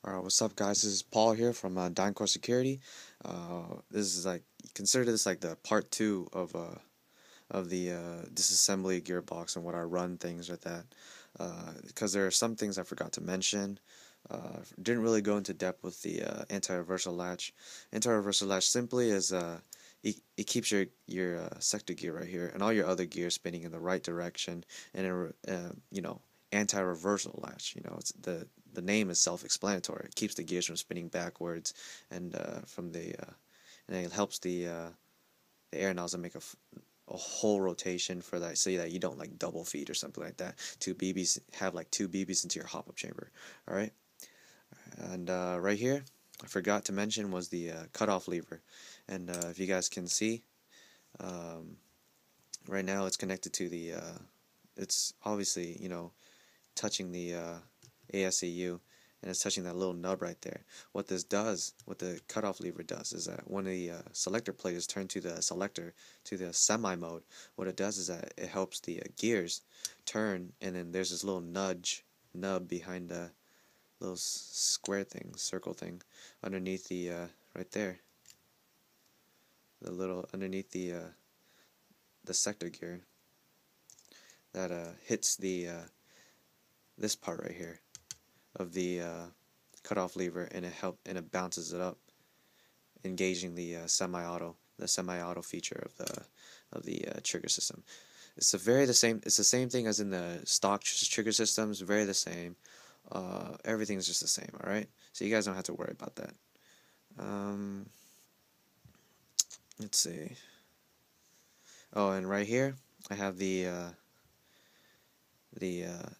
Alright, what's up, guys? This is Paul here from DynCore Security. This is like, consider this like the part 2 of the disassembly gearbox and what I run things with that. Because there are some things I forgot to mention. Didn't really go into depth with the anti-reversal latch. Anti-reversal latch simply is it keeps your sector gear right here and all your other gears spinning in the right direction, and anti-reversal latch. It's the name is self-explanatory. It keeps the gears from spinning backwards, and and it helps the air nozzle make a whole rotation for that, so that you don't like double feed or something like that. Have like two BBs into your hop-up chamber. All right, and right here, I forgot to mention was the cutoff lever, and if you guys can see, right now it's connected to the. It's obviously touching the ASEU, and it's touching that little nub right there. What the cutoff lever does, is that when the selector plate is turned to the selector, to the semi mode, what it does is that it helps the gears turn, and then there's this little nub behind the little circle thing, underneath the right there, the little underneath the sector gear that hits the this part right here of the cutoff lever, and it bounces it up, engaging the semi-auto feature of the trigger system. It's the same thing as in the stock trigger systems. Very the same. Everything's just the same. All right, so you guys don't have to worry about that. Let's see. Oh, and right here I have the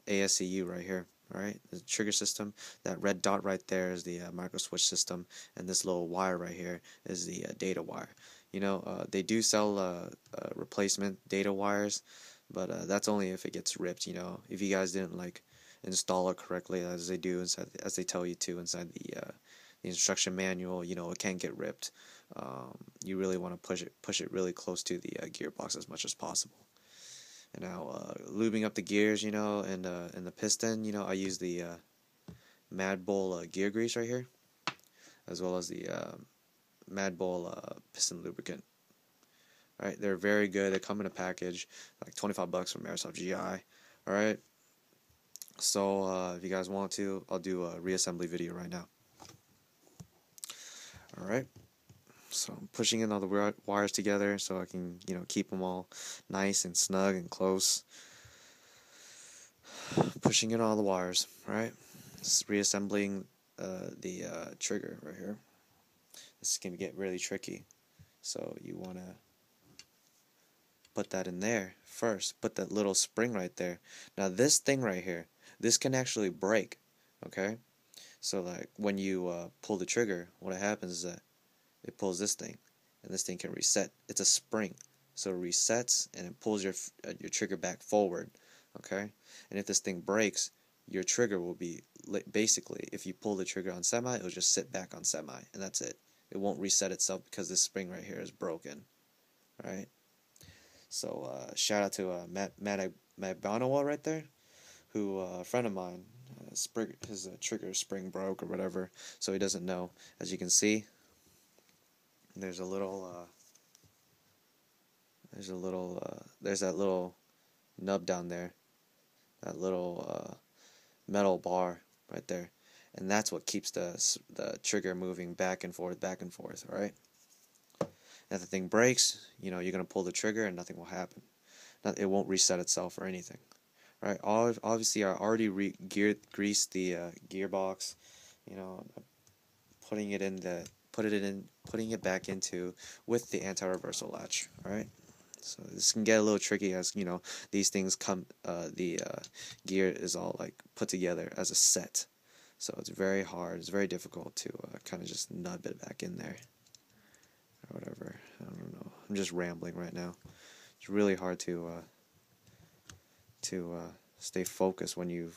ASEU right here. Alright, the trigger system. That red dot right there is the micro switch system, and this little wire right here is the data wire. They do sell replacement data wires, but that's only if it gets ripped. If you guys didn't like install it correctly, as they do as they tell you to inside the instruction manual, it can get ripped. You really want to push it really close to the gearbox as much as possible. And now lubing up the gears, and the piston, I use the Mad Bull gear grease right here, as well as the Mad Bull piston lubricant. Alright, they're very good. They come in a package, like $25 from Airsoft GI. Alright, so if you guys want to, I'll do a reassembly video right now. Alright. So I'm pushing in all the wires together so I can, keep them all nice and snug and close. Pushing in all the wires, right? This is reassembling the trigger right here. This is going to get really tricky. So you want to put that in there first. Put that little spring right there. Now this thing right here, this can actually break, okay? So like when you pull the trigger, what happens is that it pulls this thing, and this thing can reset. It's a spring, so it resets and it pulls your trigger back forward, okay? And if this thing breaks, your trigger will be basically, if you pull the trigger on semi, it'll just sit back on semi, and that's it. It won't reset itself because this spring right here is broken, right? So shout out to Matt Banowa right there, who a friend of mine, his trigger spring broke or whatever, so he doesn't know. As you can see, there's that little nub down there, that little metal bar right there, and that's what keeps the trigger moving back and forth, all right? If the thing breaks, you're gonna pull the trigger and nothing will happen. It won't reset itself or anything, right? Obviously, I already greased the gearbox, putting it back into with the anti-reversal latch. All right, so this can get a little tricky, as these things come. The gear is all like put together as a set, so it's very hard. It's very difficult to kind of just nub it back in there or whatever. I don't know. I'm just rambling right now. It's really hard to stay focused when you're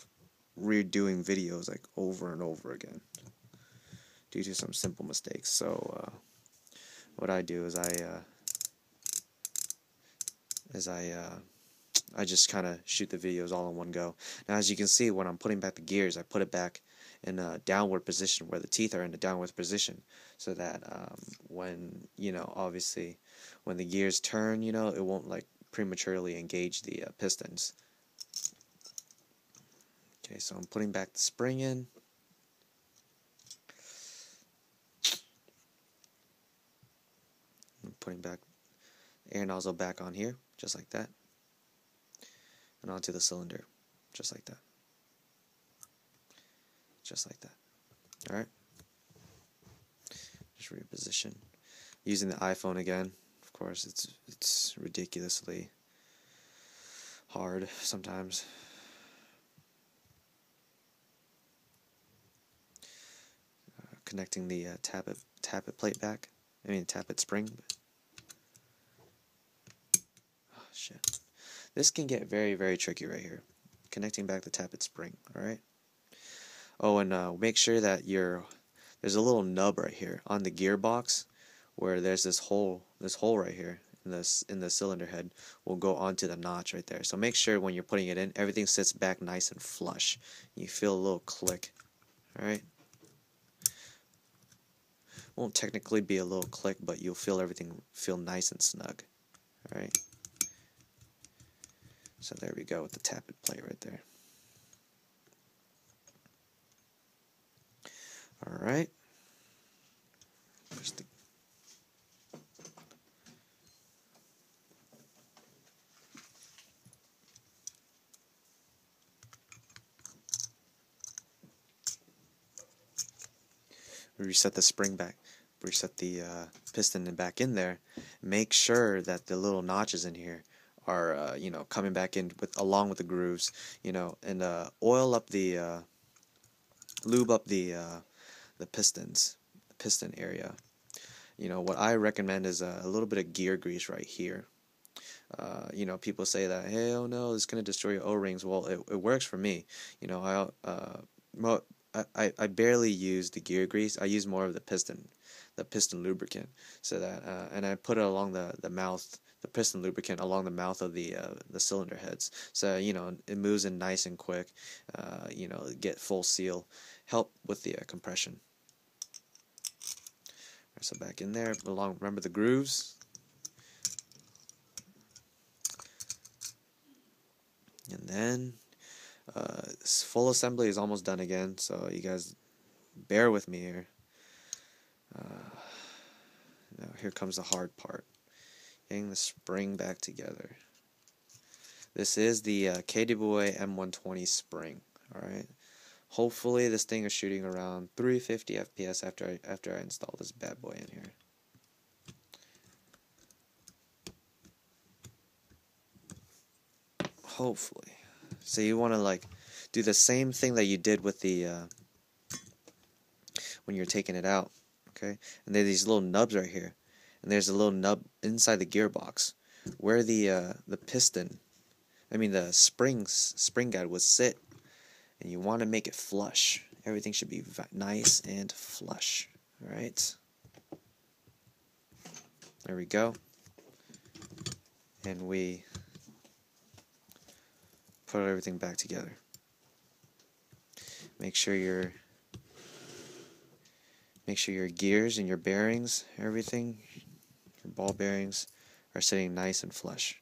redoing videos like over and over again, due to some simple mistakes. So what I do is I just kind of shoot the videos all in one go. Now, as you can see, when I'm putting back the gears, I put it back in a downward position, where the teeth are in a downward position, so that when, you know, obviously when the gears turn, you know, it won't like prematurely engage the pistons. Okay, so I'm putting back the spring in. I'm putting back air nozzle back on here, just like that, and onto the cylinder, just like that, just like that. All right, just reposition. Using the iPhone again, of course, it's ridiculously hard sometimes. Connecting the tappet plate back. I mean tappet spring. Oh shit! This can get very, very tricky right here. Connecting back the tappet spring. All right. Oh, and make sure that there's a little nub right here on the gearbox, where there's this hole right here in the cylinder head will go onto the notch right there. So make sure when you're putting it in, everything sits back nice and flush. You feel a little click. All right. Won't technically be a little click, but you'll feel everything feel nice and snug. All right. So there we go with the tappet plate right there. All right. Reset the spring back, reset the piston back in there. Make sure that the little notches in here are you know, coming back in along with the grooves, you know, and oil up the lube up the pistons, the piston area. You know, what I recommend is a little bit of gear grease right here. You know, people say that, hey, oh no, it's going to destroy your O-rings. Well, it works for me. You know, I barely use the gear grease. I use more of the piston lubricant, so that and I put it along the mouth, the piston lubricant along the mouth of the cylinder heads, so you know it moves in nice and quick. You know, get full seal, help with the compression. Right, so back in there, remember the grooves, and then full assembly is almost done again, so you guys bear with me here. Now here comes the hard part, getting the spring back together. This is the KWA M120 spring. All right. Hopefully this thing is shooting around 350 FPS after I install this bad boy in here. Hopefully. So you want to like do the same thing that you did with the when you're taking it out, okay? And there's these little nubs right here, and there's a little nub inside the gearbox where the piston, I mean the spring guide would sit, and you want to make it flush. Everything should be nice and flush. All right. There we go. And we put everything back together. Make sure your gears and your bearings, everything, your ball bearings are sitting nice and flush.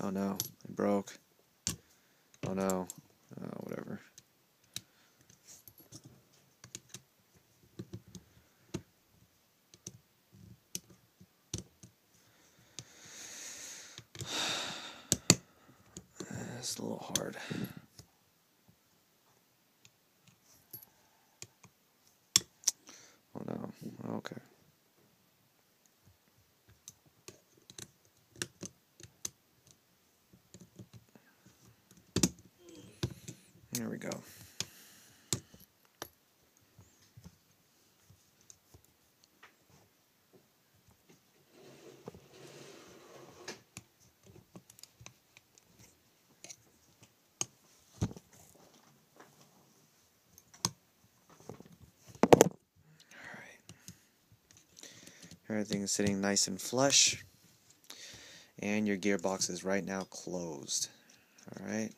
Oh no, it broke. Oh no, whatever. It's a little hard. Oh no, okay. There we go. Everything is sitting nice and flush, and your gearbox is right now closed. Alright,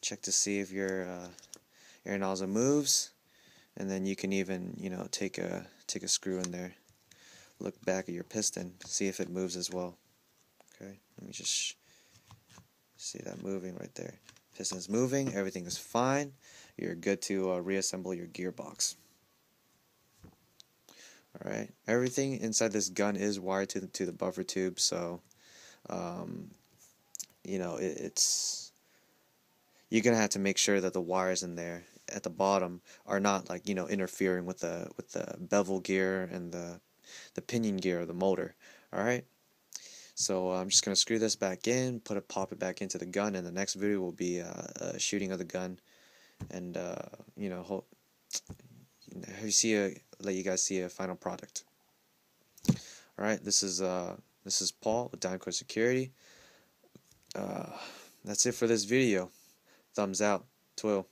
check to see if your air nozzle moves, and then you can even, you know, take a screw in there, look back at your piston, see if it moves as well. Okay, let me just see that moving right there. Piston's moving, everything is fine. You're good to reassemble your gearbox. Alright, everything inside this gun is wired to the buffer tube, so you know, it's you're gonna have to make sure that the wires in there at the bottom are not, like, you know, interfering with the bevel gear and the pinion gear of the motor. Alright, so I'm just gonna screw this back in, pop it back into the gun, and the next video will be a shooting of the gun, and you know, let you guys see a final product. Alright, this is Paul with DynCore Security. That's it for this video. Thumbs out. Twill.